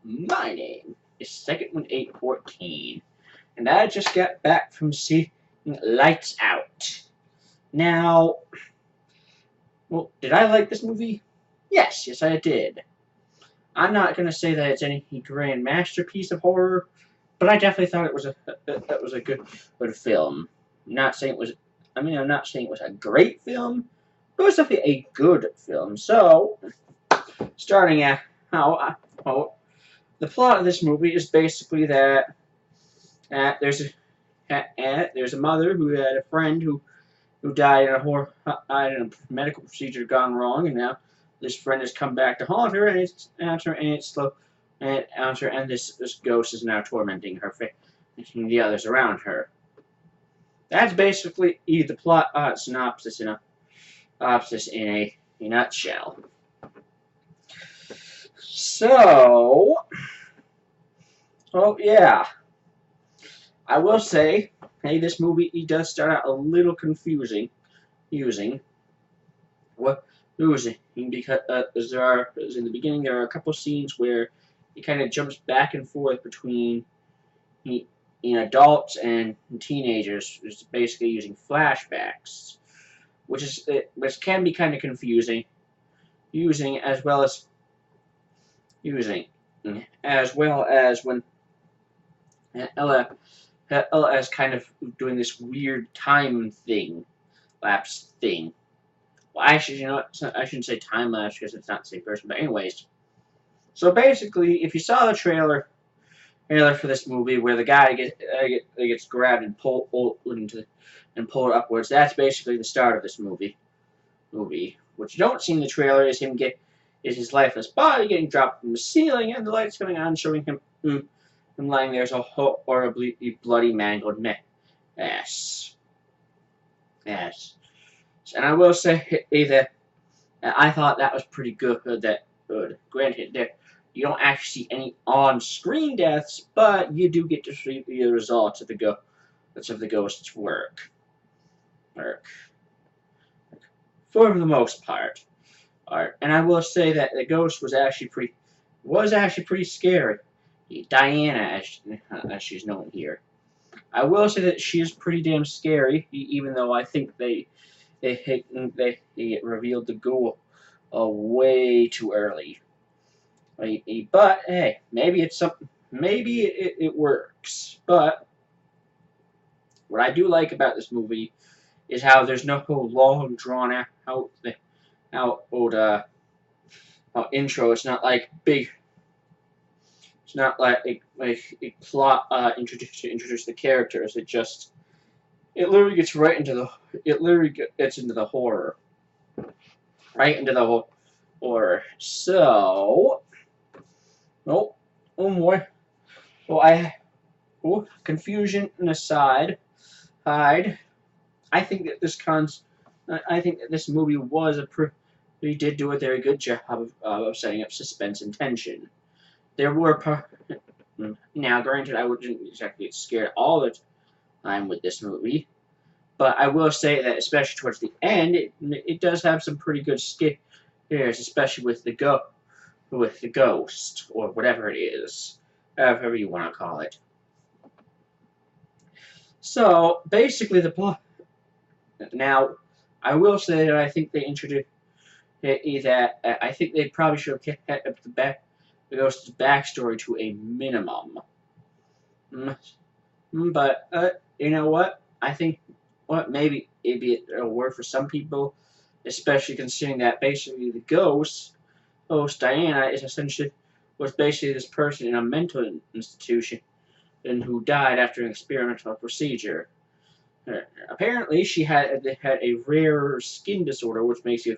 My name is Second One 814, and I just got back from seeing Lights Out. Now, well, did I like this movie? Yes, I did. I'm not gonna say that it's any grand masterpiece of horror, but I definitely thought it was a good film. I'm not saying it was. I'm not saying it was a great film, but it was definitely a good film. So, starting at how the plot of this movie is basically that there's a mother who had a friend who died in a medical procedure gone wrong, and now this friend has come back to haunt her, and it's after and it's slow and after and this ghost is now tormenting her, and the others around her. That's basically the plot synopsis in a nutshell. So, oh yeah, I will say, hey, this movie does start out a little confusing, using what using because in the beginning there are a couple scenes where it kind of jumps back and forth between adults and teenagers, is basically using flashbacks, which can be kind of confusing, using using as well as when Ella is kind of doing this weird time thing, lapse thing. Well, actually, you know what? I shouldn't say time lapse because it's not the same person. But anyways, so basically, if you saw the trailer for this movie where the guy gets grabbed and pulled upwards, that's basically the start of this movie. What you don't see in the trailer is his lifeless body getting dropped from the ceiling and the lights coming on, showing him lying there as a horribly bloody, mangled mess. Yes. And I will say that I thought that was pretty good. Granted, you don't actually see any on-screen deaths, but you do get to see the results of the ghost's work. For the most part. And I will say that the ghost was actually pretty scary. Diana, as she's known here. I will say that she is pretty damn scary, even though I think they revealed the ghoul way too early. But hey, maybe it's something. Maybe it works. But what I do like about this movie is how there's no long drawn out intro. It's not like big. It's not like a plot to introduce the characters. It literally gets right into the horror, right into the horror. So, oh boy, confusion aside, I think that this movie did do a very good job of setting up suspense and tension. There were now, granted, I wouldn't exactly get scared all the time with this movie, but I will say that especially towards the end, it does have some pretty good scares, especially with the ghost or whatever it is, however you want to call it. So basically, the plot. Now, I will say that I think they introduced that I think they probably should have kept up the ghost's backstory to a minimum. But you know what? I think maybe it'd be a word for some people, especially considering that basically the ghost Diana was basically this person in a mental institution and who died after an experimental procedure. Apparently, she had a rare skin disorder, which makes you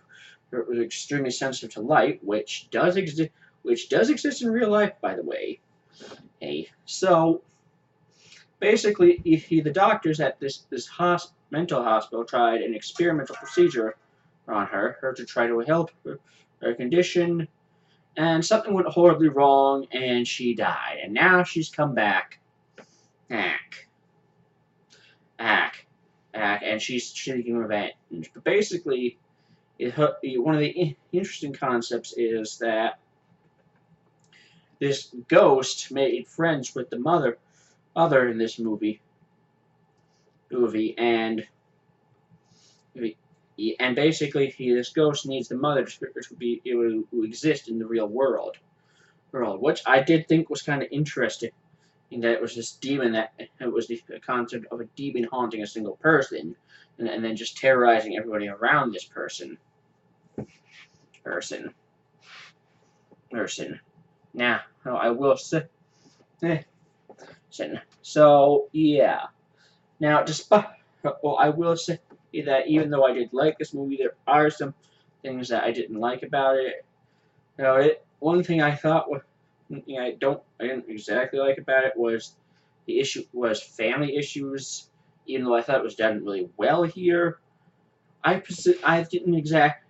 extremely sensitive to light, which does exist in real life, by the way. Hey, so basically, the doctors at this mental hospital tried an experimental procedure on her to try to help her condition, and something went horribly wrong, and she died. And now she's come back. And she's seeking revenge. But basically, one of the interesting concepts is that this ghost made friends with the mother in this movie, and basically this ghost needs the mother to be able to exist in the real world, which I did think was kind of interesting. In that it was this demon, that it was the concept of a demon haunting a single person, and then just terrorizing everybody around this person. Now, I will say, so yeah. Now, I will say that even though I did like this movie, there are some things that I didn't like about it. One thing I thought was, I didn't exactly like about it was the issue was family issues. Even though I thought it was done really well here, I didn't exactly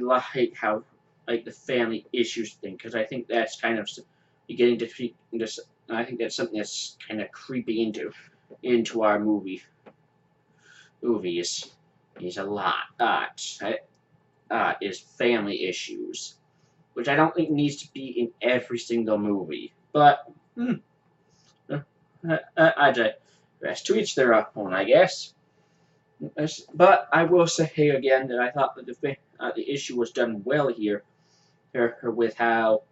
like how the family issues thing, because I think that's kind of beginning to into. I think that's something that's kind of creeping into our movies is a lot. Is family issues, which I don't think needs to be in every single movie. But I digress. To each their own, I guess. But I will say again that I thought that the issue was done well here, with how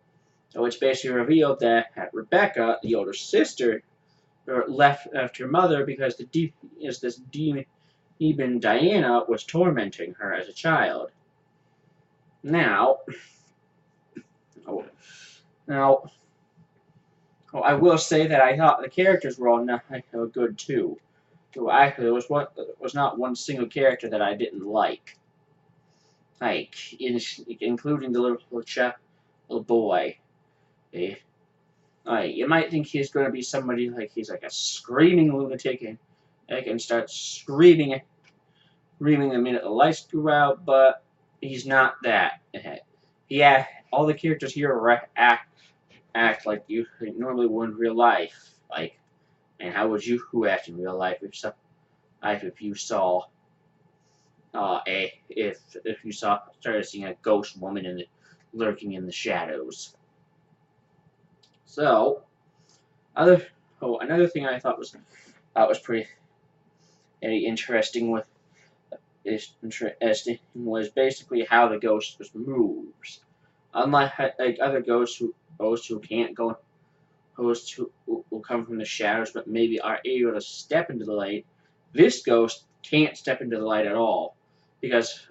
it's basically revealed that Rebecca, the older sister, left her mother because this demon, even Diana, was tormenting her as a child. Now, I will say that I thought the characters were all good too. So actually, there was not one single character that I didn't like, including the little boy. You might think he's going to be somebody he's like a screaming lunatic and can start screaming the minute the lights go out, but he's not that. Yeah, all the characters here act like you normally would in real life. And how would you act in real life if you saw if you started seeing a ghost woman lurking in the shadows? So, another thing I thought was pretty interesting was basically how the ghost moves. Unlike other ghosts who can't go, ghosts who will come from the shadows but maybe are able to step into the light, this ghost can't step into the light at all, because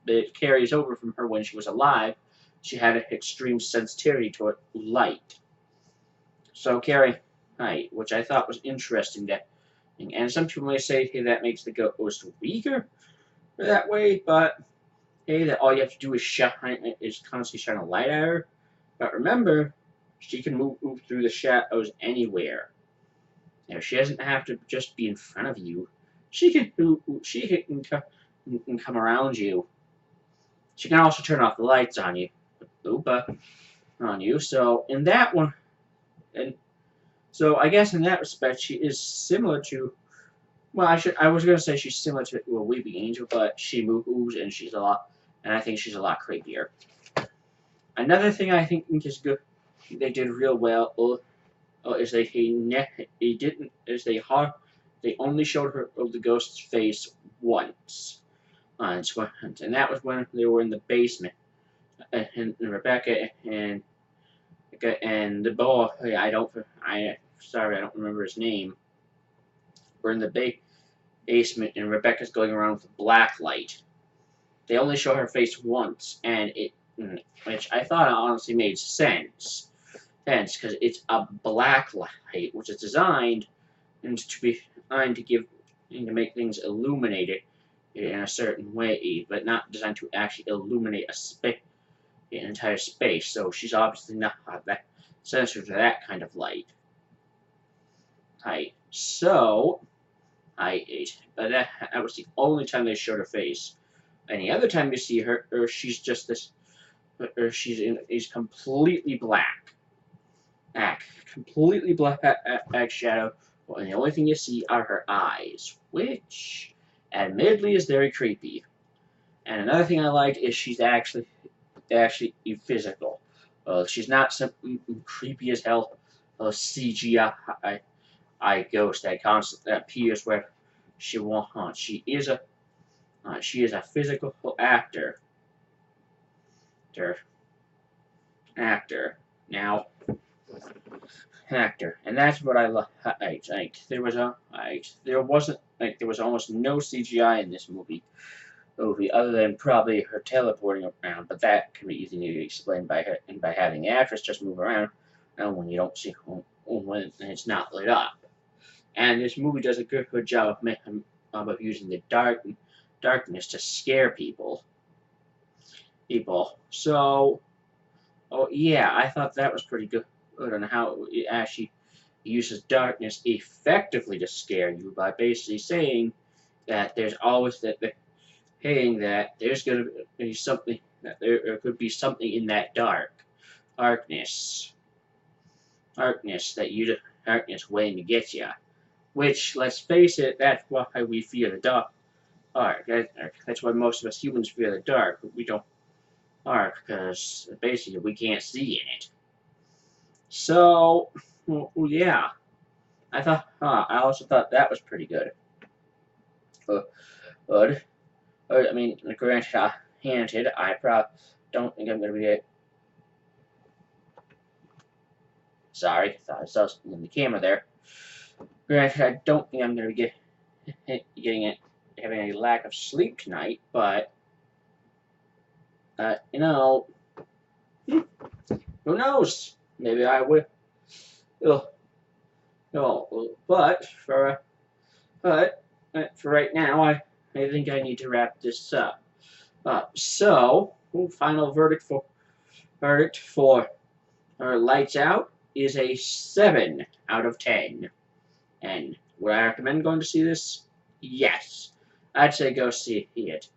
it carries over from her when she was alive. She had an extreme sensitivity to light. So carrying light, which I thought was interesting. And some people may say, hey, that makes the ghost weaker that way, but hey, that all you have to do is constantly shine a light at her. But remember, she can move through the shadows anywhere. She doesn't have to just be in front of you. She can come around you. She can also turn off the lights on you. So in that one, and so I guess in that respect, she is similar to. Well, I was gonna say she's similar to a weeping angel, but she moves and I think she's a lot creepier. Another thing I think is good, they did real well, is they only showed her the ghost's face once, and that was when they were in the basement, and Rebecca and the boy. I don't remember his name. We're in the basement, and Rebecca's going around with a black light. They only show her face once, which I thought honestly made sense, because it's a black light, which is designed to make things illuminated in a certain way, but not designed to actually illuminate an entire space. So she's obviously not that sensitive to that kind of light. But that was the only time they showed her face. Any other time you see her, or she's just this, or is completely black, completely black shadow, and the only thing you see are her eyes, which, admittedly, is very creepy. And another thing I liked is she's actually actually physical. She's not some creepy as hell CGI ghost that constantly appears where she wants. She is a physical actor. Actor. Now, actor, and that's what I like. There was almost no CGI in this movie other than probably her teleporting around, but that can be easily explained by having the actress just move around when you don't see when it's not lit up. And this movie does a good job of using the darkness to scare people. So, oh yeah, I thought that was pretty good on how it actually uses darkness effectively to scare you by basically saying that there's always that there's going to be something, that there could be something in that darkness darkness waiting to get you. Which, let's face it, that's why we fear the dark. That's why most of us humans fear the dark. We don't because basically we can't see in it. So, yeah, I also thought that was pretty good. Good. I mean, granted, I probably don't think I'm going to be. Sorry, thought I saw something in the camera there. Granted, I don't think I'm going to be having a lack of sleep tonight, but you know, who knows? Maybe I will. But for right now, I think I need to wrap this up. So, final verdict for Lights Out is a 7 out of 10. And would I recommend going to see this? Yes. I'd say go see it.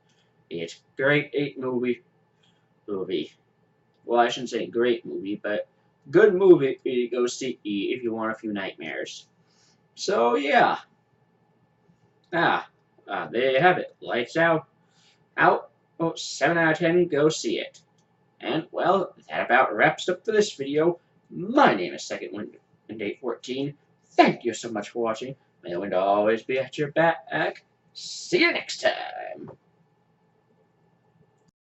It's great movie. Well, I shouldn't say great movie, but good movie to go see if you want a few nightmares. So yeah. There you have it. Lights Out. 7 out of 10. Go see it. And, well, that about wraps up for this video. My name is Second Wind 814. Thank you so much for watching. May the wind always be at your back. See you next time.